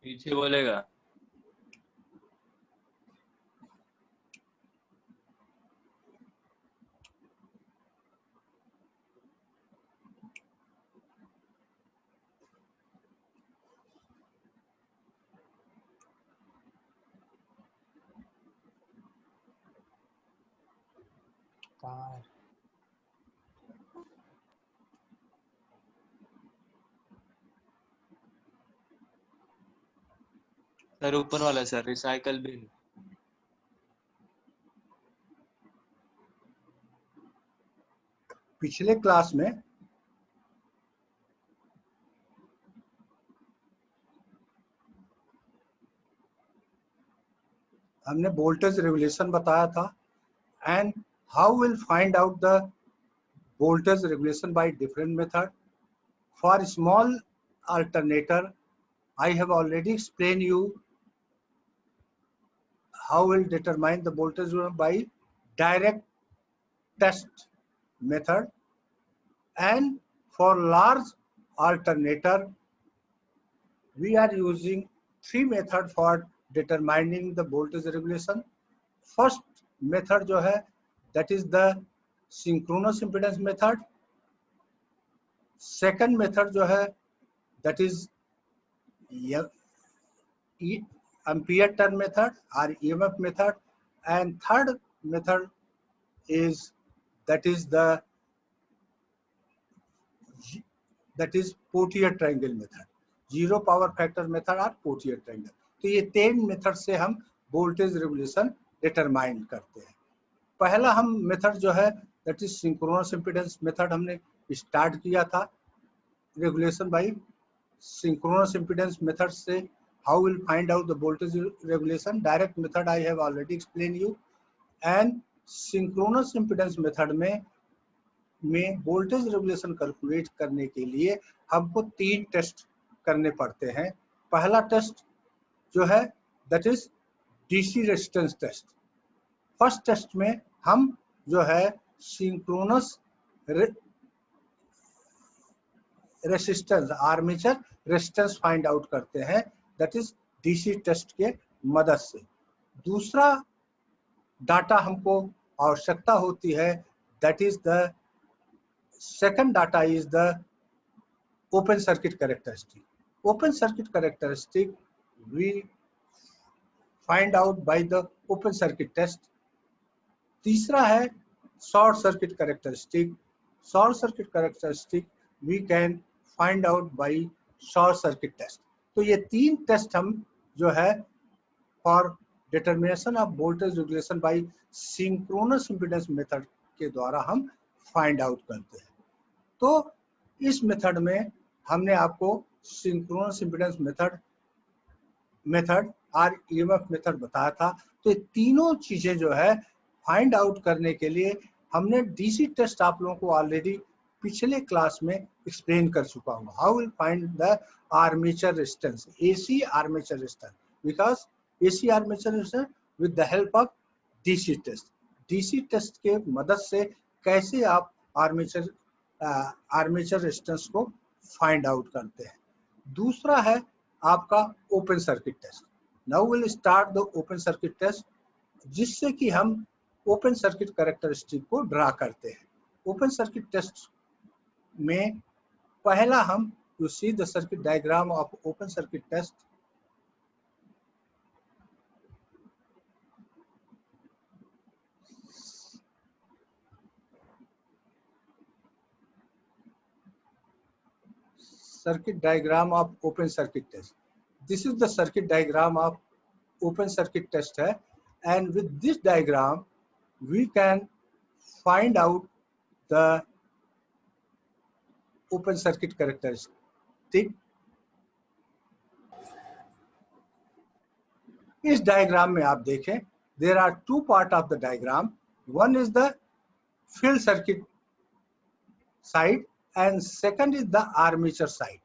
पीछे बोलेगा। कहाँ है? सर ऊपर वाला सर, रिसाइकल बिन। पिछले क्लास में हमने वोल्टेज रेगुलेशन बताया था and how will find out the voltage regulation by different method. For small alternator, I have already explained you how we'll determine the voltage by direct test method, and for large alternator we are using three methods for determining the voltage regulation. First method जो है that is the synchronous impedance method. Second method जो है that is ampere turn method or EMF method, and third method is the Portier triangle method, zero power factor method or Portier triangle. तो ये तीन method से हम voltage regulation determine करते हैं. पहला हम मेथड जो है that is synchronous impedance method हमने स्टार्ट किया था. Regulation by synchronous impedance method से how we'll find out the voltage regulation. Direct method I have already explained you, and synchronous impedance method में वोल्टेज रेगुलेशन कैलकुलेट करने के लिए हमको तीन टेस्ट करने पड़ते हैं. पहला टेस्ट जो है that is DC resistance test. First test में हम जो है synchronous resistance armature resistance find out करते हैं, दैट इज डीसी टेस्ट के मदद से. दूसरा डाटा हमको आवश्यकता होती है, that is the second data is the open circuit characteristic. Open circuit characteristic we find out by the open circuit test. तीसरा है short circuit characteristic. Short circuit characteristic we can find out by short circuit test. तो ये तीन test हम जो है for determination of voltage regulation by synchronous impedance method के द्वारा हम फाइंड आउट करते हैं. तो इस मेथड में हमने आपको सिंक्रोनस इम्पीडेंस मेथड और ईएमएफ मेथड बताया था. तो ये तीनों चीजें जो है फाइंड आउट करने के लिए हमने डीसी टेस्ट आप लोगों को ऑलरेडी पिछले क्लास में एक्सप्लेन कर चुका हूँ. How will find the armature resistance, AC armature resistance, because AC armature resistance with the help of DC test. DC test के मदद से कैसे आप आर्मेचर रेजिस्टेंस को फाइंड आउट करते हैं. दूसरा है आपका open circuit test. Now will start the open circuit test, जिससे कि हम ओपन सर्किट कैरेक्टरिस्टिक को ड्रा करते हैं. ओपन सर्किट टेस्ट में पहला हम you see the circuit diagram of open circuit test. Circuit diagram of open circuit test. This is the circuit diagram of open circuit test है, and with this diagram we can find out the open circuit characteristic. इस diagram में आप देखें there are two part of the diagram. One is the field circuit side and second is the armature side.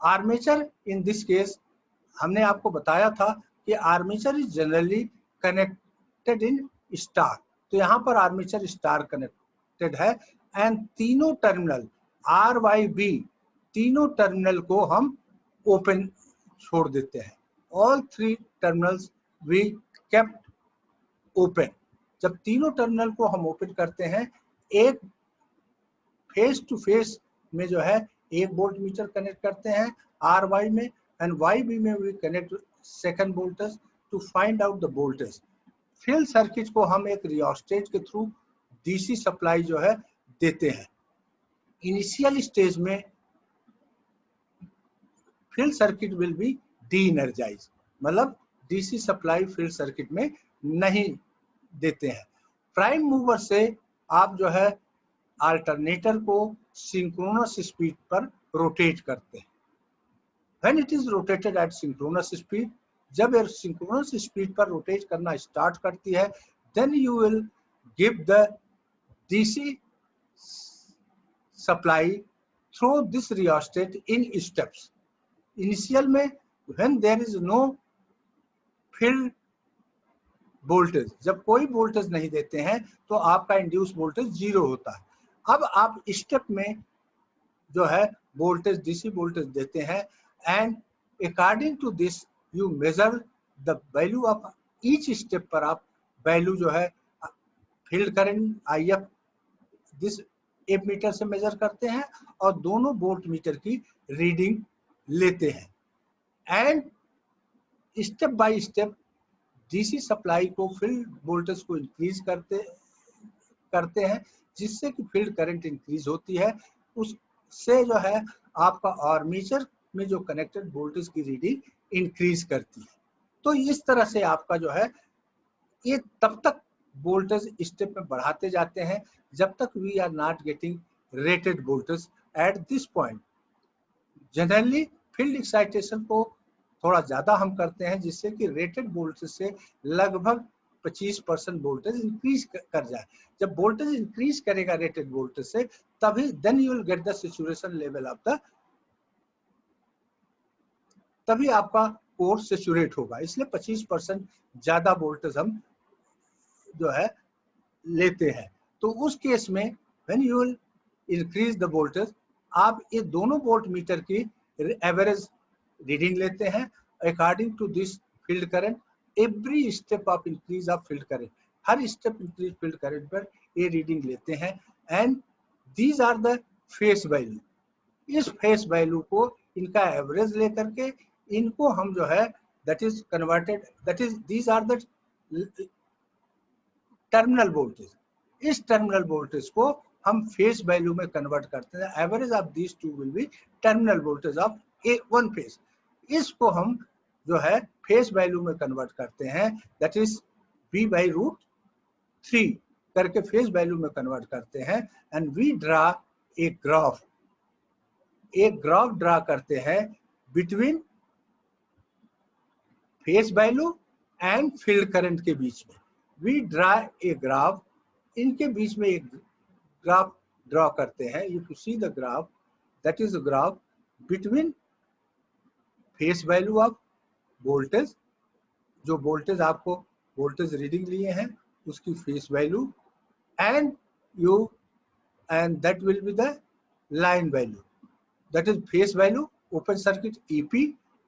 Armature in this case हमने आपको बताया था कि armature is generally connected in star. तो यहाँ पर आर्मेचर स्टार कनेक्टेड है and तीनों टर्मिनल आर वाई बी तीनों टर्मिनल को हम ओपन छोड़ देते हैं. all three terminals we kept open. जब तीनों टर्मिनल को हम ओपन करते हैं, एक फेस टू फेस में जो है एक वोल्ट मीटर कनेक्ट करते हैं RY में, एंड YB में we connect second voltage to find out the voltage. Field circuit को हम एक रियोस्टेट के थ्रू DC सप्लाई जो है देते हैं। इनिशियल स्टेज में field circuit will be de energise, मतलब DC सप्लाई फील्ड सर्किट में नहीं देते हैं। प्राइम मूवर से आप जो है अल्टरनेटर को सिंक्रोनस स्पीड पर रोटेट करते हैं। When it is rotated at synchronous speed, जब ये सिंक्रोनस स्पीड पर रोटेट करना स्टार्ट करती है, then you will give the DC supply through this rheostat in steps. Initial में when there is no field voltage, जब कोई वोल्टेज नहीं देते हैं तो आपका इंड्यूस वोल्टेज 0 होता है। अब आप स्टेप में जो है वोल्टेज DC वोल्टेज देते हैं, and according to this you measure the value of each step पर आप वैल्यू जो है field current IF this amp meter से मेजर करते हैं और दोनों वोल्ट मीटर की रीडिंग लेते हैं, and step by step DC supply को फील्ड वोल्टेज को इंक्रीज करते हैं, जिससे कि फील्ड करंट इंक्रीज होती है। उससे जो है आपका आर्मेचर में जो कनेक्टेड वोल्टेज की रीडिंग इंक्रीज करती है। तो इस तरह से आपका जो है ये तब तक वोल्टेज स्टेप में बढ़ाते जाते हैं जब तक we are not getting rated voltage at this point. Generally field excitation को थोड़ा ज्यादा हम करते हैं, जिससे कि रेटेड वोल्टेज से लगभग 25% वोल्टेज इंक्रीज कर जाए। जब वोल्टेज इंक्रीज करेगा रेटेड वोल्टेज से, तभी then you will get the saturation level of the, तभी आपका कोर सैचुरेट होगा। इसलिए 25% ज्यादा वोल्टेज हम जो है लेते हैं। तो उस केस में when you will increase the voltage, आप ये दोनों वोल्ट मीटर की एवरेज रीडिंग लेते हैं according to this field current. Every step of increase of field current, हर स्टेप इंक्रीज फील्ड करंट पर ये रीडिंग लेते हैं, and these are the phase value. इस फेस वैल्यू को इनका एवरेज लेकर के इनको हम जो है that is converted, that is these are the terminal voltage. इस टर्मिनल वोल्टेज को हम फेस वैल्यू में कन्वर्ट करते हैं। Average of these two will be terminal voltage of one face. इसको हम जो है फेस वैल्यू में कन्वर्ट करते हैं, दैट इज V/√3 करके फेस वैल्यू में कन्वर्ट करते हैं, and we draw a graph, एक ग्राफ ड्रा करते हैं between phase value and field current के बीच में। वी ड्रा ए ग्राफ, इनके बीच में एक ग्राफ ड्रॉ करते हैं। If you see the graph, that is graph between phase value of voltage, जो वोल्टेज आपको वोल्टेज रीडिंग लिए हैं उसकी face value, and you and that will be the line value, that is face value open circuit EP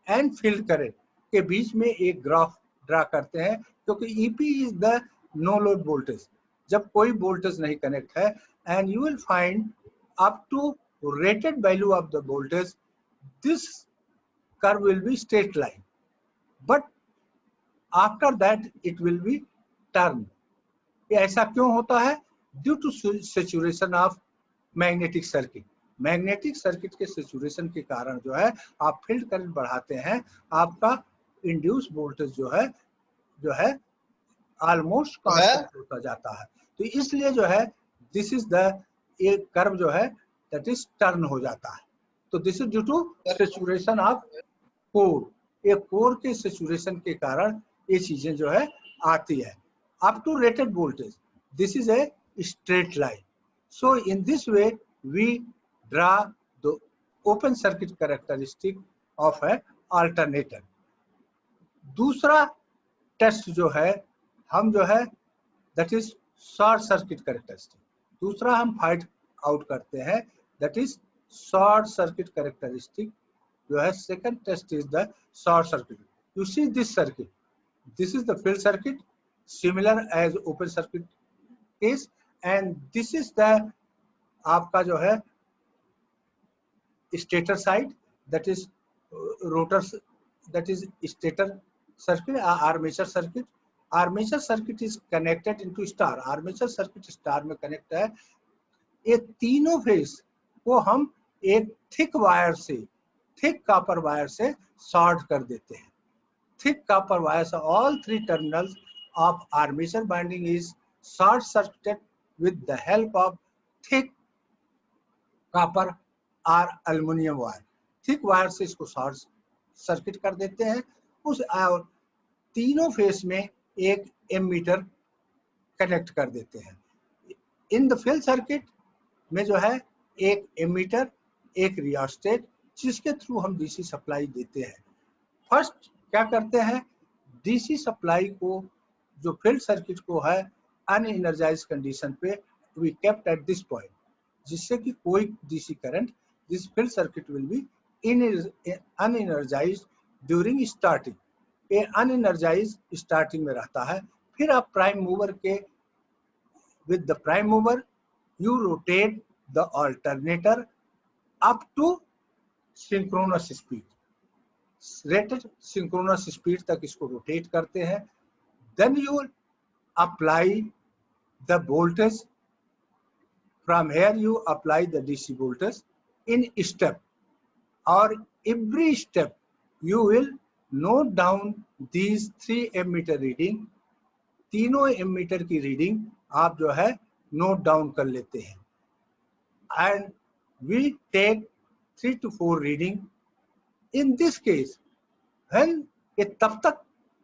and field current के बीच में एक graph draw करते हैं, क्योंकि EP is the no load voltage, जब कोई वोल्टेज नहीं कनेक्ट है, and you will find up to rated value of the voltage this curve will be straight line, but after that it will be turn. ये ऐसा क्यों होता है? Due to saturation of magnetic circuit. Magnetic circuit के saturation के कारण जो है आप फील्ड करंट बढ़ाते हैं, आपका इंड्यूस वोल्टेज जो है ऑलमोस्ट कांस्टेंट होता जाता है। तो इसलिए जो है दिस इज द ये कर्व जो है दैट इज टर्न हो जाता है। तो this is due to saturation of core. एक कोर के सैचुरेशन के कारण ये चीजें जो है आती है। Up to rated voltage this is a straight line. So in this way we draw the open circuit characteristic of a alternator. दूसरा टेस्ट जो है हम जो है that is short circuit characteristic. दूसरा हम फाइंड आउट करते हैं that is short circuit characteristic जो है। Second test is the short circuit. You see this circuit. This is the field circuit, similar as open circuit is, and this is the आपका जो है stator side, that is rotor, that is stator circuit, armature circuit. Armature circuit is connected into star. Armature circuit star में connect है. ये तीनों face को हम एक थिक वायर से, थिक कॉपर वायर से शॉर्ट कर देते हैं. Thick copper wires, all three terminals of armature binding is short circuited with the help of thick copper or aluminum wire. Thick wire से इसको शॉर्ट सर्किट कर देते हैं. उस और तीनों फेस में एक एमीटर कनेक्ट कर देते हैं. इन द फील्ड सर्किट में जो है एक एमीटर, एक रियोस्टेट, जिसके थ्रू हम डीसी सप्लाई देते हैं. फर्स्ट क्या करते हैं, डीसी सप्लाई को जो फील्ड सर्किट को है अनएनर्जाइज कंडीशन पे we kept at this point, जिससे कि कोई DC current, this field circuit will be unenergised during starting. ये अनएनर्जाइज स्टार्टिंग में रहता है. फिर आप प्राइम मूवर के with the prime mover you rotate the alternator up to synchronous speed. Rated synchronous speed तक इसको रोटेट करते हैं. Then you apply the voltage. From here you apply the DC voltage in step, और every step you will note down these 3 ammeter reading. तीनों ammeter की reading आप जो है नोट डाउन कर लेते हैं. And we take 3 to 4 reading. In this case, when ये तब तक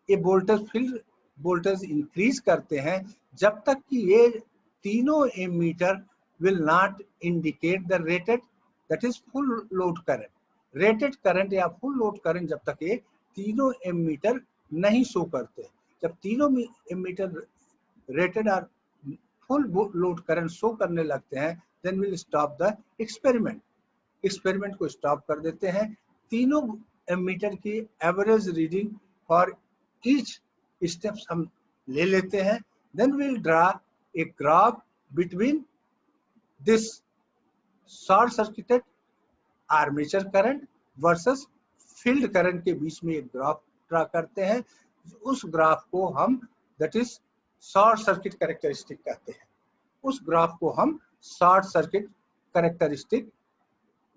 ये वोल्टेज फील्ड वोल्टेज इंक्रीज करते हैं जब तक कि ये तीनों ammeter will not indicate the rated, that is full load current. Rated current या फुल लोड करंट जब तक ये तीनों एमीटर नहीं शो करते. जब तीनों एमीटर रेटेड और फुल लोड करंट शो करने लगते हैं, then will stop the experiment. Experiment को स्टॉप कर देते हैं. तीनों एमीटर की average reading for each steps हम ले लेते हैं. Then will draw a graph between this short circuited armature current versus field current के बीच में एक ग्राफ ड्रा करते हैं. उस ग्राफ को हम that is short circuit characteristic कहते हैं. उस ग्राफ को हम शॉर्ट सर्किट कैरेक्टरिस्टिक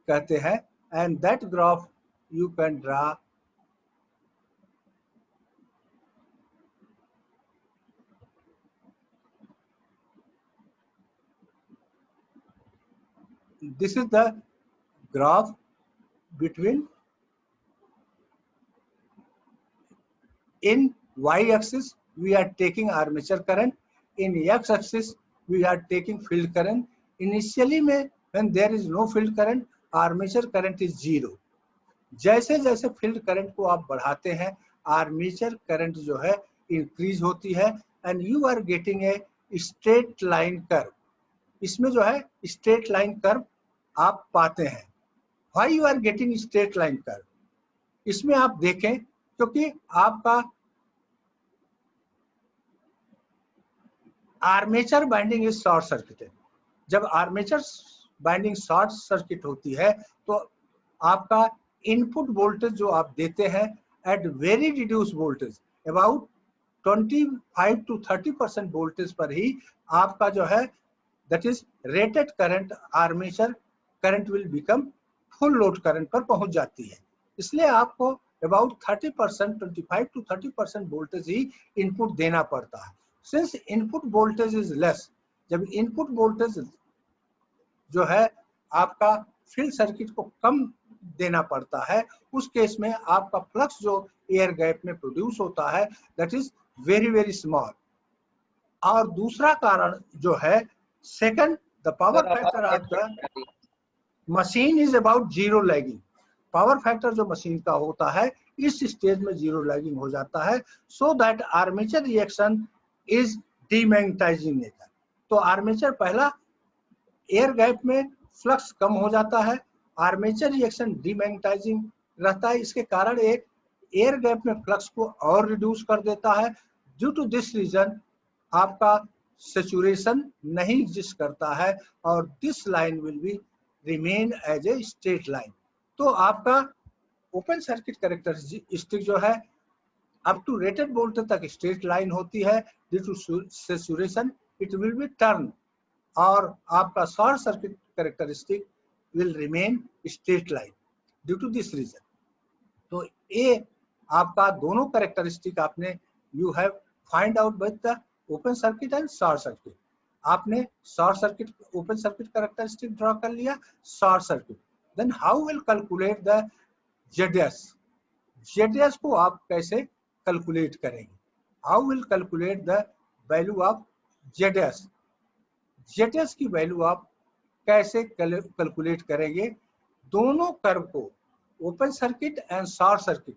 कहते हैं. And that graph you can draw this is the graph between in y-axis we are taking armature current, in x-axis we are taking field current. Initially में when there is no field current, armature current is 0. जैसे जैसे field current को आप बढ़ाते हैं, armature current जो है increase होती है, and you are getting a straight line curve. इसमें जो है straight line curve आप पाते हैं. Why you are getting straight line curve? इसमें आप देखें क्योंकि आपका armature binding is short circuited. जब आर्मेचर बाइंडिंग शॉर्ट सर्किट होती है तो आपका इनपुट वोल्टेज जो आप देते हैं at very reduce voltage, about 25 to 30% voltage पर ही आपका जो है that is rated current armature current will become full load current पर पहुंच जाती है. इसलिए आपको अबाउट 30%, 25 to 30% वोल्टेज ही इनपुट देना पड़ता है. Since input voltage is less, जब इनपुट वोल्टेज जो है आपका फील्ड सर्किट को कम देना पड़ता है, उस केस में आपका फ्लक्स जो एयर गैप में प्रोड्यूस होता है that is very very small. और दूसरा कारण जो है second, the power factor of the machine is about zero lagging. Power factor जो मशीन का होता है इस स्टेज में जीरो लैगिंग हो जाता है. So that armature reaction is demagnetising nature. तो आर्मेचर पहला एयर गैप में फ्लक्स कम हो जाता है, आर्मेचर रिएक्शन डीमैग्नेटाइजिंग रहता है. इसके कारण एक एयर गैप में फ्लक्स को और रिड्यूस कर देता है। ड्यू टू दिस रीजन आपका सेचुरेशन नहीं एग्जिस्ट करता है और this line will be remain as a straight line. तो आपका ओपन सर्किट कैरेक्टरिस्टिक जो है अप टू रेटेड वोल्टेज तक स्ट्रेट लाइन होती है। Due to saturation it will be turn और आपका short circuit characteristic will remain straight line due to this reason. तो ये आपका दोनों कैरेक्टरिस्टिक आपने you have find out with the open circuit and short circuit. आपने short circuit open circuit characteristic draw कर लिया, short circuit. Then how will calculate the ZS. ZS को आप कैसे कैलकुलेट करेंगे? How will calculate the value of ZS. ZS की value आप कैसे कैलकुलेट करेंगे? दोनों कर्व को open circuit and short circuit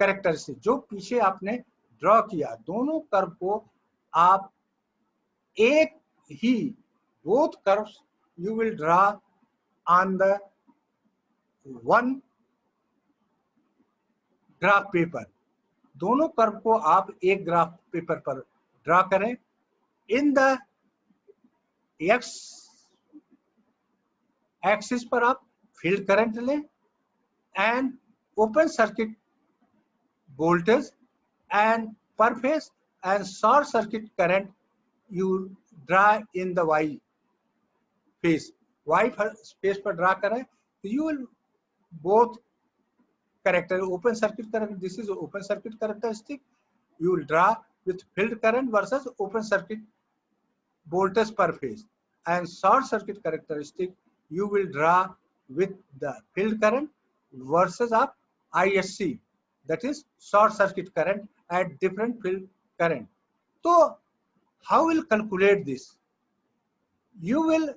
characteristic जो पीछे आपने ड्रॉ किया, दोनों कर्व को आप एक ही both curves you will draw on the one graph paper. दोनों कर्व को आप एक ग्राफ पेपर पर ड्रॉ करें। इन द एक्स एक्सिस पर आप फील्ड करंट लें and open circuit voltage and per phase and short circuit current you draw in the y phase। y phase पर draw करें तो you will both character open circuit current, this is open circuit characteristic, you will draw with field current versus open circuit voltage per phase, and short circuit characteristic you will draw with the field current versus of ISC, that is short circuit current at different field current. So how will calculate this? You will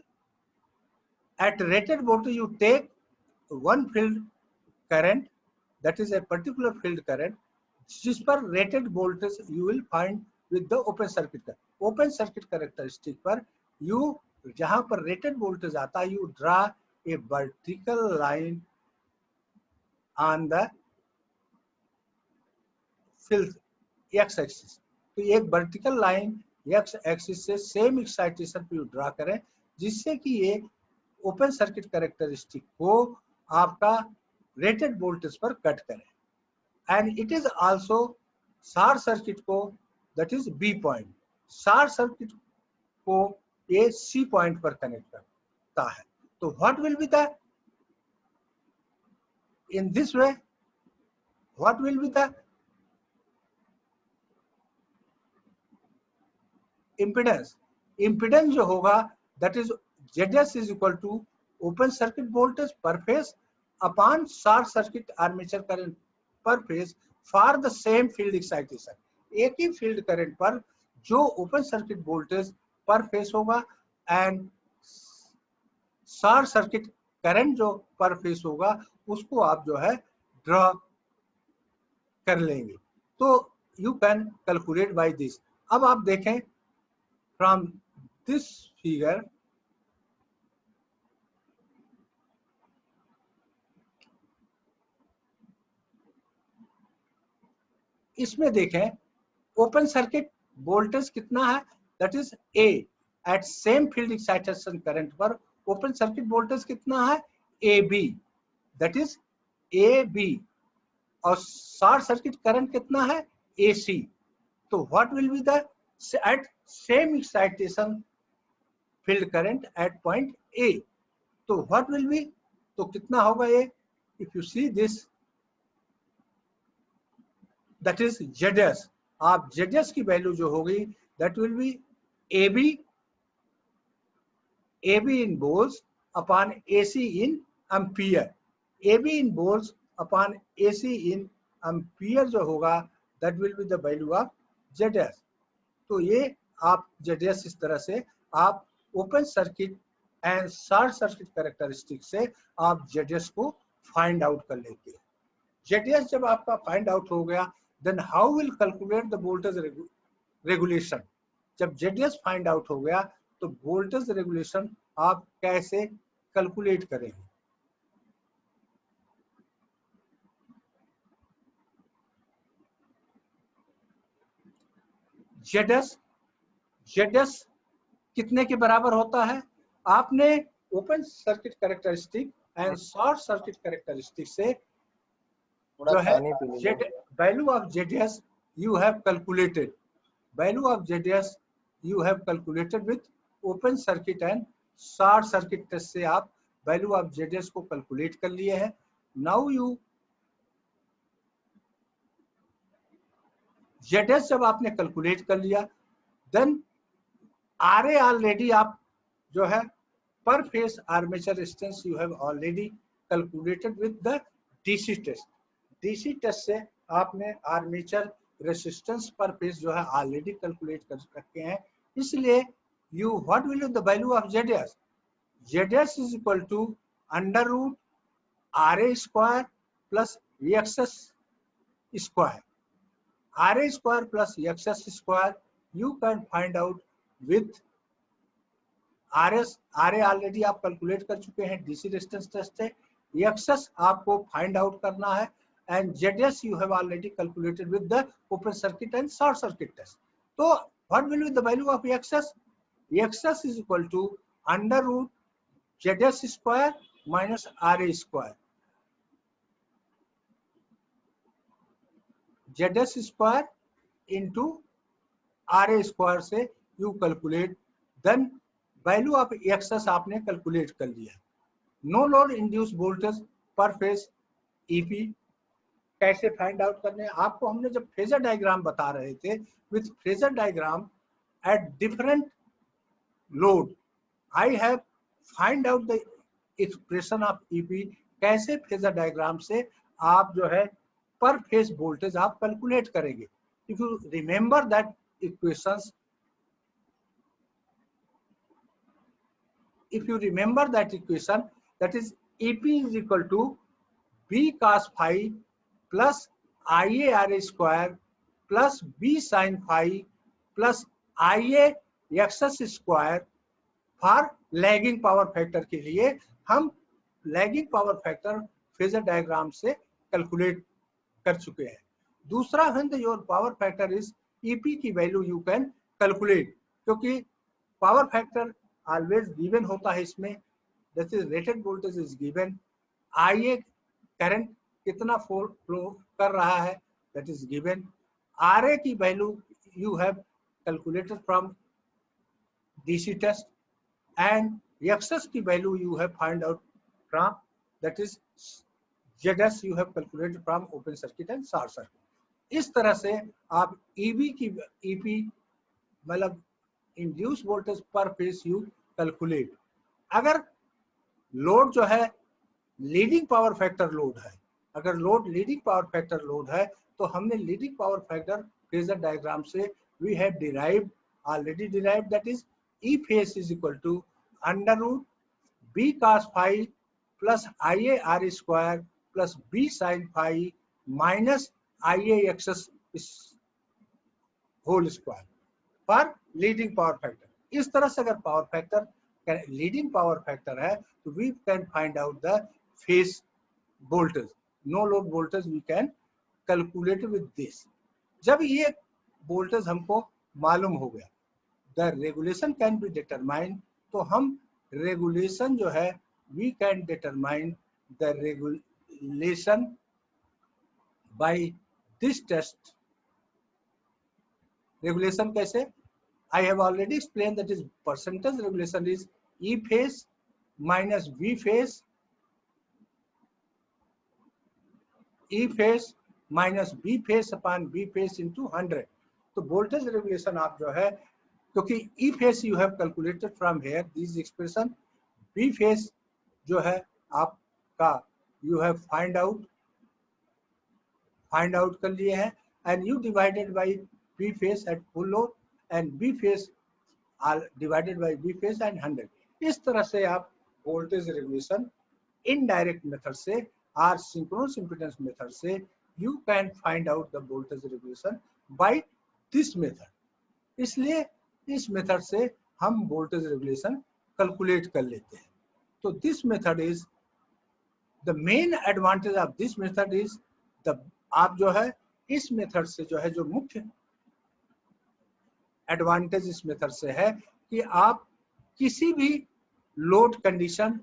at rated voltage you take one field current, that is a particular field current, जिस पर rated voltage you will find with the open circuit current. Open circuit characteristic पर you जहाँ पर rated voltage आता है you draw a vertical line on the field x axis। तो एक vertical line x axis से सेम एक्साइटेशन पे draw करें जिससे कि ये ओपन सर्किट कैरेक्टरिस्टिक को आपका रेटेड वोल्टेज पर कट करें। And it is also short circuit को that is B point, short circuit को ये सी पॉइंट पर कनेक्ट करता है। तो what will be the in this way what will be the impedance. Impedance जो होगा that is ZS is equal to open circuit voltage per phase upon short circuit armature current per phase for the same field excitation. एक ही field current पर जो open circuit voltage per phase होगा and short circuit current जो per phase होगा उसको आप जो है ड्रॉ कर लेंगे। तो you can calculate by this. अब आप देखें from this figure इसमें देखें ओपन सर्किट वोल्टेज कितना है, that is A at same field excitation current पर ओपन सर्किट वोल्टेज कितना है AB, दैट इज AB, और शॉर्ट सर्किट करंट कितना है AC। तो what will be the at same excitation field current at point A। तो what will be, तो कितना होगा ये, if you see this that is ZS। आप ZS की वैल्यू जो होगी that will be AB in volts upon AC in ampere। AB in volts upon AC in ampere जो होगा that will be the value of ZS। तो ये आप ZS इस तरह से आप open circuit and short circuit characteristic से आप ZS को फाइंड आउट कर लेते हैं। ZS जब आपका फाइंड आउट हो गया then how will calculate the voltage regulation. जब ZS फाइंड आउट हो गया तो वोल्टेज रेगुलेशन आप कैसे कैलकुलेट करेंगे? ZS कितने के बराबर होता है? आपने open circuit characteristic and short circuit characteristic से जो है value of ZS you have calculated, value of ZS you have calculated with open circuit and short circuit test से आप value of ZS को calculate कर लिए हैं. Now you ZS जब आपने calculate कर लिया, then RA already आप जो है per phase armature resistance you have already calculated with the DC test. DC test से आपने आर्मेचर रेसिस्टेंस पर फेज जो है ऑलरेडी कैलकुलेट कर रखे हैं. इसलिए you what will be the value of ZS? ZS is equal to under root RA square plus XS square. RA square plus XS square you can find out with RA already आप calculate कर चुके हैं DC resistance test से. XS आपको find out करना है and ZS you have already calculated with the open circuit and short circuit test. So what will be the value of XS? XS is equal to under root ZS square minus RA square. ZS square into RA square से you calculate, then value of XS आपने calculate कर लिया. No load induced voltage per phase EP कैसे find out करने हैं? आपको हमने जब फेजर डायग्राम बता रहे थे with phasor diagram at different load I have find out the expression of EP. कैसे फेजर डायग्राम से आप जो है पर फेज वोल्टेज आप कैलकुलेट करेंगे. If you remember that equations, if you remember that equation, that is EP is equal to B cos phi plus IA square plus B sin phi plus IA XS square. For lagging power factor के लिए हम lagging power factor phasor diagram से calculate कर चुके हैं. दूसरा when your power factor is EP की वैल्यू यू कैन कैलकुलेट, क्योंकि पावर फैक्टर ऑलवेज गिवन होता है इसमें. That is rated voltage is given, IA current कितना फ्लो कर रहा है दैट इज गिवन, आरए की वैल्यू you have calculated from DC test, and XS की value you have find out from, that is ZS you have calculated from open circuit and short circuit. इस तरह से आप EB की EP मतलब induced voltage per phase you calculate. अगर load जो है लीडिंग पावर फैक्टर लोड है, अगर load leading power factor load है तो हमने leading power factor phasor diagram से we have derived, already derived, that is E phase is equal to under root B cos phi plus IA R square plus B sin phi minus IA XS whole square for leading power factor. इस तरह से अगर power factor leading power factor है तो we can find out the phase voltage, no load voltage we can calculate with this. जब ये voltage हमको मालूम हो गया, the regulation can be determine, तो हम रेगुलेशन जो है we can determine the regulation by this test. Regulation कैसे? I have already explain, that is percentage regulation is E phase minus V phase, E phase minus B phase upon B phase into 100. तो voltage regulation आप जो है, क्योंकि E phase you have calculated from here this expression, B phase जो है आपका you have find out कर लिए हैं, and you divided by B phase at full load and B phase divided by B phase and 100. इस तरह से आप वोल्टेज रेगुलेशन इनडायरेक्ट मेथड से और सिंक्रोनस इम्पीडेंस मेथड से you can find out the voltage regulation by this method. इसलिए इस method से हम वोल्टेज रेगुलेशन कैलकुलेट कर लेते हैं. तो this method is the main advantage of this method is the, आप जो है इस मेथड से जो है जो मुख्य एडवांटेज इस मेथड से है कि आप किसी भी लोड कंडीशन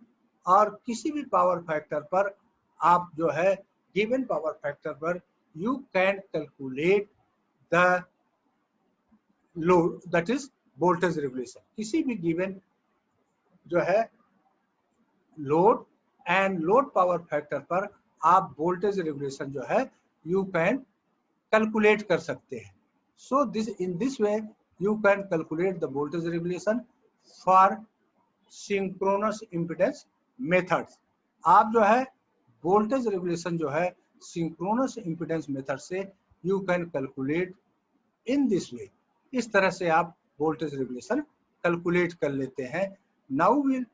और किसी भी पावर फैक्टर पर आप जो है गिवन पावर फैक्टर पर you can calculate the load that is voltage regulation. किसी भी गिवन जो है load and load power factor पर आप वोल्टेज रेगुलेशन जो है यू कैन कैलकुलेट कर सकते हैं। So this in this way you can calculate the voltage regulation for synchronous impedance methods. आप जो है वोल्टेज रेगुलेशन जो है सिंक्रोनस इम्पीडेंस मेथड से you can calculate in this वे। इस तरह से आप वोल्टेज रेगुलेशन कैलकुलेट कर लेते हैं। Now will